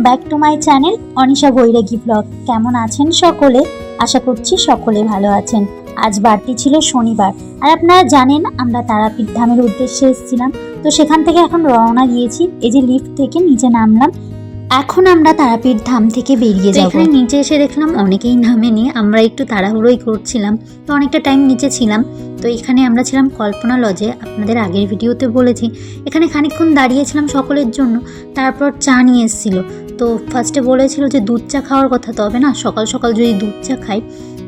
Back to my channel Anisha Bairagi blog. কেমন আছেন সকলে? আশা করছি সকলে ভালো আছেন। আজ বারটি ছিল শনিবার, আর আপনারা জানেন আমরা তারাপীঠ ধামের উদ্দেশ্যে এসেছিলাম। তো সেখান থেকে এখন রওনা দিয়েছি। এই যে লিফট থেকে নিচে নামলাম, এখন আমরা তারাপীঠ ধাম থেকে বেরিয়ে যাব। এখানে নিচে এসে দেখলাম অনেকেই নামেনি, আমরা একটু তাড়াহুড়োই করছিলাম, তো অনেকটা টাইম নিচে ছিলাম। তো এখানে আমরা ছিলাম কল্পনা লজে, আপনাদের আগের ভিডিওতে বলেছি। এখানে খানিকক্ষণ দাঁড়িয়েছিলাম সকলের জন্য, তারপর চা নিয়ে এসেছিল। তো ফার্স্টে বলেছিল যে দুধ চা খাওয়ার কথা, তবে না সকাল সকাল যদি দুধ চা খাই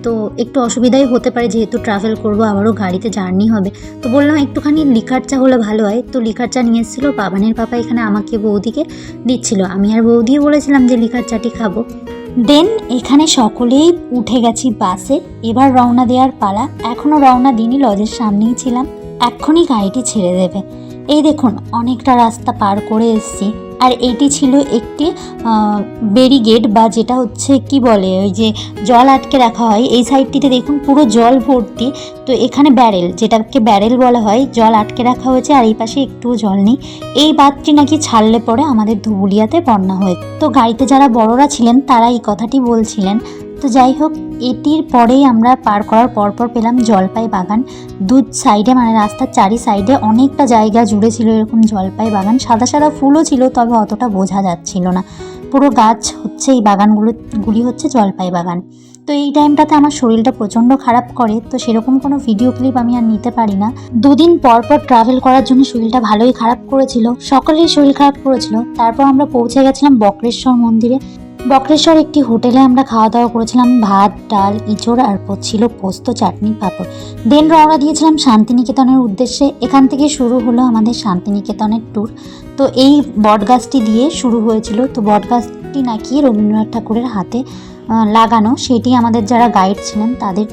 তো একটু অসুবিধাই হতে পারে, যেহেতু ট্রাভেল করবো, আবারও গাড়িতে জার্নি হবে। তো বললাম একটুখানি লিকার চা হলে ভালো হয়। তো লিকার চা নিয়ে এসেছিলো বাবানের পাপা, এখানে আমাকে বৌদিকে দিচ্ছিল। আমি আর বৌদি বলেছিলাম যে লিকার চাটি খাবো। দেন এখানে সকলেই উঠে গেছি বাসে, এবার রওনা দেওয়ার পালা। এখনও রওনা দিইনি, লজের সামনেই ছিলাম, এক্ষুনি গাড়িটি ছেড়ে দেবে। এই দেখুন অনেকটা রাস্তা পার করে এসেছি, আর এইটি ছিল একটি ব্যারিকেড, বা যেটা হচ্ছে কি বলে ওই যে জল আটকে রাখা হয়। এই সাইডটিতে দেখুন পুরো জল ভর্তি। তো এখানে ব্যারেল, যেটাকে ব্যারেল বলা হয়, জল আটকে রাখা হয়েছে, আর এই পাশে একটুও জল নেই। এই বাঁধটি নাকি ছাড়লে পরে আমাদের ধুবুলিয়াতে বন্যা হয়ে। তো গাড়িতে যারা বড়রা ছিলেন তারা এই কথাটি বলছিলেন। তো যাই হোক, এটির পরেই আমরা পার করার পরপর পেলাম জলপাই বাগান। দু সাইডে মানে রাস্তার চারি সাইডে অনেকটা জায়গা জুড়ে ছিল এরকম জলপাই বাগান। সাদা সাদা ফুলও ছিল, তবে অতটা বোঝা যাচ্ছিল না। পুরো গাছ হচ্ছে এই বাগানগুলি হচ্ছে জলপাই বাগান। তো এই টাইমটাতে আমার শরীরটা প্রচণ্ড খারাপ করে, তো সেরকম কোনো ভিডিও ক্লিপ আমি আর নিতে পারি না। দুদিন পর পর ট্রাভেল করার জন্য শরীরটা ভালোই খারাপ করেছিল, সকলেরই শরীর খারাপ করেছিল। তারপর আমরা পৌঁছে গেছিলাম বক্রেশ্বর মন্দিরে। বক্রেশ্বর একটি হোটেলে আমরা খাওয়া দাওয়া করেছিলাম, ভাত, ডাল, ইঁচড়, আর ছিল পোস্ত, চাটনি, পাঁপড়। দেন রওনা দিয়েছিলাম শান্তিনিকেতনের উদ্দেশ্যে। এখান থেকে শুরু হলো আমাদের শান্তিনিকেতনের ট্যুর। তো এই বটগাছটি দিয়ে শুরু হয়েছিল। তো বটগাছটি নাকি রবীন্দ্রনাথ ঠাকুরের হাতে লাগানো, সেটি আমাদের যারা গাইড ছিলেন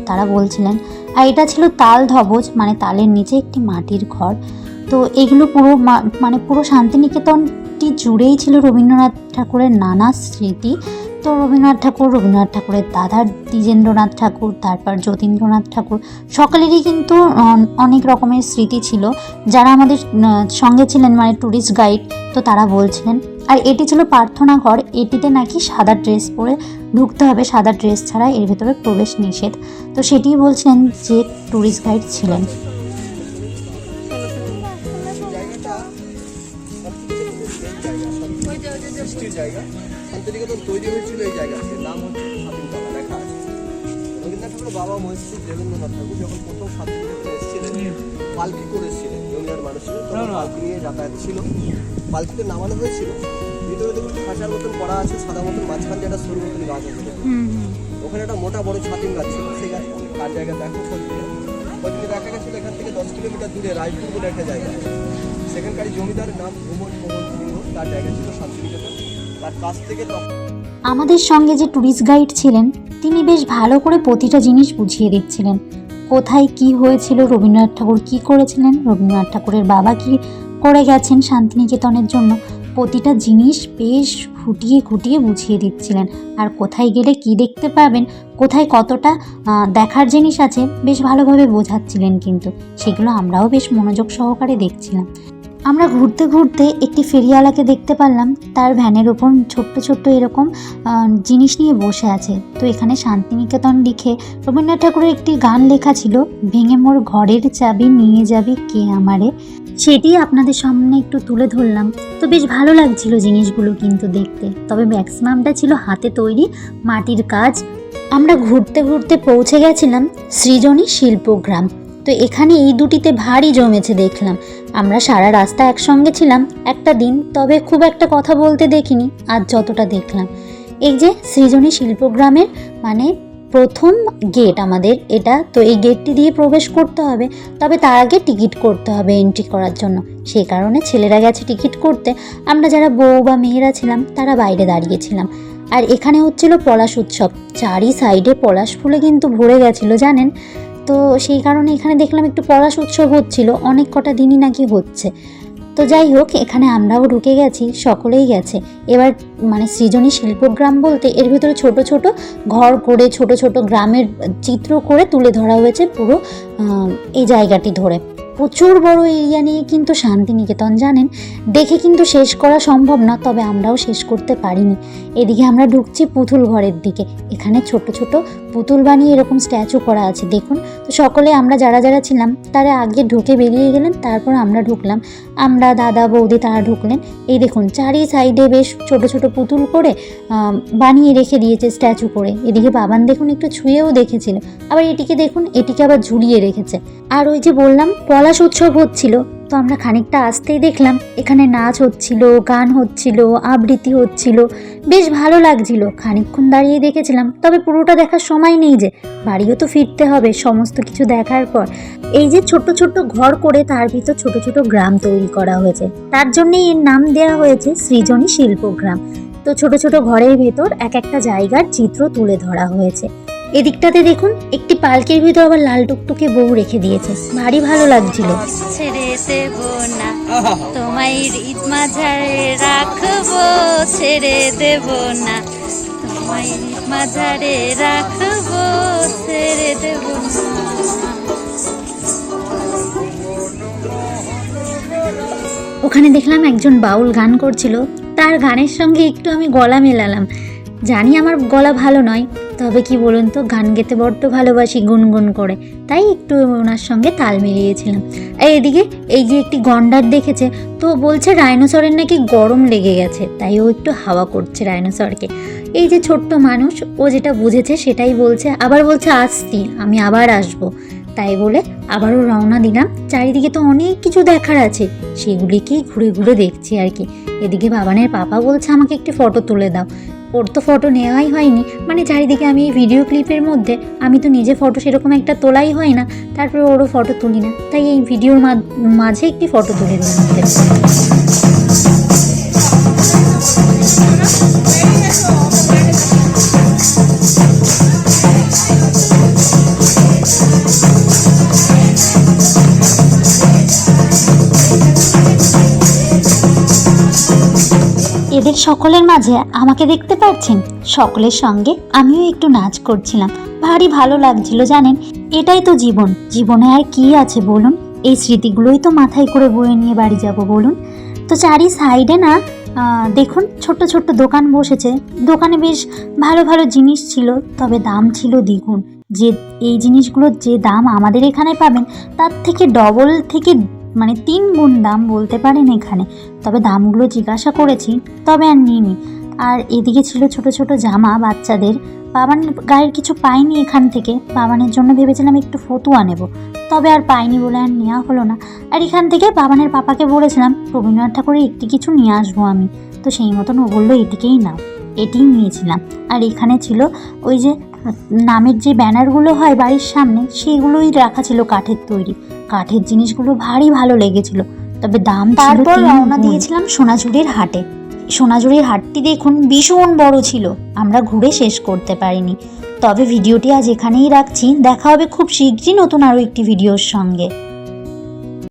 তারা বলছিলেন। আর এটা ছিল তাল ধবজ, মানে তালের নিচে একটি মাটির ঘর। তো এগুলো পুরো মানে পুরো শান্তিনিকেতনটি জুড়েই ছিল রবীন্দ্রনাথ ঠাকুরের নানা স্মৃতি। তো রবীন্দ্রনাথ ঠাকুরের দাদা দ্বিজেন্দ্রনাথ ঠাকুর, তারপর যতীন্দ্রনাথ ঠাকুর, সকলেরই কিন্তু অনেক রকমের স্মৃতি ছিল। যারা আমাদের সঙ্গে ছিলেন মানে ট্যুরিস্ট গাইড, তো তারা বলছিলেন। আর এটি ছিল প্রার্থনা ঘর, এটিতে নাকি সাদা ড্রেস পরে ঢুকতে হবে, সাদা ড্রেস ছাড়া এর ভেতরে প্রবেশ নিষেধ। তো সেটিই বলছিলেন যে ট্যুরিস্ট গাইড ছিলেন। শান্তিনিকেতন তৈরি হয়েছিল এই জায়গাতে, নাম হচ্ছে স্বাধীনতলা, লেখা আছে। রবীন্দ্রনাথ ঠাকুরের বাবা মহর্ষি দেবেন্দ্রনাথ ঠাকুর যখন প্রথম শান্তিনিকেতনে এসেছিলেন, পালকি করেছিলেন, জমিদার মানুষের পালকি নিয়ে যাতায়াত ছিল। পালকিতে নামানো হয়েছিল, ভিতরে দেখুন খাঁচার মতন করা আছে, সাদা মতন, মাঝখান যেটা সরু মতন গাছ আছে, ওখানে একটা মোটা বড় ছাতিম গাছ ছিল। সেই গাছ কার জায়গা দেখো ওইদিকে দেখা গেছিল। এখান থেকে 10 কিলোমিটার দূরে রায়পুর বলে একটা জায়গা আছে, সেখানকারই জমিদার নাম ভ্রমণ মোহন সিংহ, তার জায়গা ছিল শান্তিনিকেতন। তার কাছ থেকে আমাদের সঙ্গে যে ট্যুরিস্ট গাইড ছিলেন তিনি বেশ ভালো করে প্রতিটা জিনিস বুঝিয়ে দিচ্ছিলেন, কোথায় কি হয়েছিল, রবীন্দ্রনাথ ঠাকুর কী করেছিলেন, রবীন্দ্রনাথ ঠাকুরের বাবা কী করে গেছেন শান্তিনিকেতনের জন্য। প্রতিটা জিনিস বেশ খুঁটিয়ে খুঁটিয়ে বুঝিয়ে দিচ্ছিলেন। আর কোথায় গেলে কি দেখতে পাবেন, কোথায় কতটা দেখার জিনিস আছে, বেশ ভালোভাবে বোঝাচ্ছিলেন। কিন্তু সেগুলো আমরাও বেশ মনোযোগ সহকারে দেখছিলাম। আমরা ঘুরতে ঘুরতে একটি ফেরিওয়ালাকে দেখতে পারলাম, তার ভ্যানের ওপর ছোট্ট ছোট্ট এরকম জিনিস নিয়ে বসে আছে। তো এখানে শান্তিনিকেতন লিখে রবীন্দ্রনাথ ঠাকুরের একটি গান লেখা ছিল, ভেঙে মোর ঘরের চাবি নিয়ে যাবে কে আমারে। সেটি আপনাদের সামনে একটু তুলে ধরলাম। তো বেশ ভালো লাগছিল জিনিসগুলো কিন্তু দেখতে, তবে ম্যাক্সিমামটা ছিল হাতে তৈরি মাটির কাজ। আমরা ঘুরতে ঘুরতে পৌঁছে গেছিলাম সৃজনী শিল্পগ্রাম। তো এখানে এই দুটিতে ভারী জমেছে দেখলাম। আমরা সারা রাস্তা একসঙ্গে ছিলাম একটা দিন, তবে খুব একটা কথা বলতে দেখিনি আজ যতটা দেখলাম। এই যে সৃজনী শিল্পগ্রামের মানে প্রথম গেট আমাদের এটা। তো এই গেটটি দিয়ে প্রবেশ করতে হবে, তবে তার আগে টিকিট করতে হবে এন্ট্রি করার জন্য। সেই কারণে ছেলেরা গেছে টিকিট করতে, আমরা যারা বউ বা মেয়েরা ছিলাম তারা বাইরে দাঁড়িয়েছিলাম। আর এখানে হচ্ছিল পলাশ উৎসব, চারি সাইডে পলাশ ফুলে কিন্তু ভরে গেছিলো জানেন। তো সেই কারণে এখানে দেখলাম একটু পলাশ উৎসব হচ্ছিল, অনেক কটা দিনই নাকি হচ্ছে। তো যাই হোক, এখানে আমরাও ঢুকে গেছি, সকলেই গেছে। এবার মানে সৃজনী শিল্পগ্রাম বলতে এর ভিতরে ছোট ছোট ঘর করে ছোট ছোট গ্রামের চিত্র করে তুলে ধরা হয়েছে পুরো এই জায়গাটি ধরে। প্রচুর বড় এরিয়া নিয়ে কিন্তু শান্তিনিকেতন, জানেন, দেখে কিন্তু শেষ করা সম্ভব না, তবে আমরাও শেষ করতে পারিনি। এদিকে আমরা ঢুকছি পুতুল ঘরের দিকে। এখানে ছোট ছোট পুতুল বানিয়ে এরকম স্ট্যাচু করা আছে দেখুন। তো সকলে আমরা যারা যারা ছিলাম তারা আগে ঢুকে বেরিয়ে গেলেন, তারপর আমরা ঢুকলাম। আমরা দাদা বৌদি তারা ঢুকলেন। এই দেখুন চারি সাইডে বেশ ছোট ছোট পুতুল করে বানিয়ে রেখে দিয়েছে স্ট্যাচু করে। এদিকে বাবান দেখুন একটু ছুঁয়েও দেখেছিল, আবার এটিকে দেখুন, এটিকে আবার ঝুলিয়ে রেখেছে। আর ওই যে বললাম পলাশ উৎসব হচ্ছিল, তো আমরা খানিকটা আসতেই দেখলাম এখানে নাচ হচ্ছিল, গান হচ্ছিল, আবৃত্তি হচ্ছিল, বেশ ভালো লাগছিল। খানিকক্ষণ দাঁড়িয়ে দেখেছিলাম, তবে পুরোটা দেখার সময় নেই, যে বাড়িও তো ফিরতে হবে সমস্ত কিছু দেখার পর। এই যে ছোট্ট ছোট্ট ঘর করে তার ভিতর ছোট ছোট গ্রাম তৈরি করা হয়েছে, তার জন্যই এর নাম দেওয়া হয়েছে সৃজনী শিল্পগ্রাম। তো ছোট ছোট ঘরের ভেতর এক একটা জায়গার চিত্র তুলে ধরা হয়েছে। এদিকটাতে দেখুন একটি পালকির ভিতর আবার লাল টুকটুকে বউ রেখে দিয়েছে, ভারী ভালো লাগছিল। ছেড়ে দেব না তোমায় ঈদ মাঝারে রাখবো, ছেড়ে দেব না তোমায় ঈদ মাঝারে রাখবো, ছেড়ে দেব না। ওখানে দেখলাম একজন বাউল গান করছিল, তার গানের সঙ্গে একটু আমি গলা মেলালাম। জানি আমার গলা ভালো নয়, তবে কি বলুন তো, গান গেতে বড্ড ভালোবাসি গুনগুন করে, তাই একটু ওনার সঙ্গে তাল মিলিয়েছিলাম। আর এদিকে এই যে একটি গন্ডার দেখেছে, তো বলছে ডাইনোসরের নাকি গরম লেগে গেছে, তাই ও একটু হাওয়া করছে ডাইনোসরকে। এই যে ছোট্ট মানুষ, ও যেটা বুঝেছে সেটাই বলছে, আবার বলছে আসছি, আমি আবার আসবো। তাই বলে আবারও রওনা দিলাম। চারিদিকে তো অনেক কিছু দেখার আছে, সেগুলিকেই ঘুরে ঘুরে দেখছি আর কি। এদিকে বাবানের পাপা বলছে আমাকে একটি ফটো তুলে দাও। ওর তো ফটো নেওয়াই হয়নি, মানে চারিদিকে আমি এই ভিডিও ক্লিপের মধ্যে আমি তো নিজে ফটো সেরকম একটা তোলাই হয় না, তারপরে ওরও ফটো তুলি না, তাই এই ভিডিওর মাঝে একটি ফটো তুলে দিলাম ওকে। এদের সকলের মাঝে আমাকে দেখতে পাচ্ছেন, সকলের সঙ্গে আমিও একটু নাচ করছিলাম, ভারী ভালো লাগছিল। জানেন, এটাই তো জীবন, জীবনে আর কি আছে বলুন, এই স্মৃতিগুলোই তো মাথায় করে বয়ে নিয়ে বাড়ি যাব বলুন। তো চারি সাইডে না দেখুন ছোট্ট ছোট্ট দোকান বসেছে, দোকানে বেশ ভালো ভালো জিনিস ছিল, তবে দাম ছিল দ্বিগুণ। যে এই জিনিসগুলোর যে দাম আমাদের এখানে পাবেন, তার থেকে ডবল থেকে মানে 3 গুণ দাম বলতে পারেন এখানে। তবে দামগুলো জিজ্ঞাসা করেছি, তবে আর নিইনি। আর এদিকে ছিল ছোট ছোট জামা বাচ্চাদের। বাবান গায়ের কিছু পাইনি এখান থেকে, বাবানের জন্য ভেবেছিলাম একটু ফতুয়া নেব, তবে আর পাইনি বলে আর নেওয়া হলো না। আর এখান থেকে বাবানের পাপাকে বলেছিলাম রবীন্দ্রনাথ ঠাকুরের একটি কিছু নিয়ে আসবো আমি, তো সেই মতন ও বললো এটিকেই নাও, এটিই নিয়েছিলাম। আর এখানে ছিল ওই যে নামের যে ব্যানারগুলো হয় বাড়ির সামনে, সেগুলোই রাখা ছিল কাঠের তৈরি। কাঠের জিনিসগুলো ভারী ভালো লেগেছিল, তবে দাম। তারপর রওনা দিয়েছিলাম সোনাঝুরির হাটে। সোনাঝুরির হাটটি দেখুন ভীষণ বড় ছিল, আমরা ঘুরে শেষ করতে পারিনি। তবে ভিডিওটি আজ এখানেই রাখছি, দেখা হবে খুব শীঘ্রই নতুন আরও একটি ভিডিওর সঙ্গে।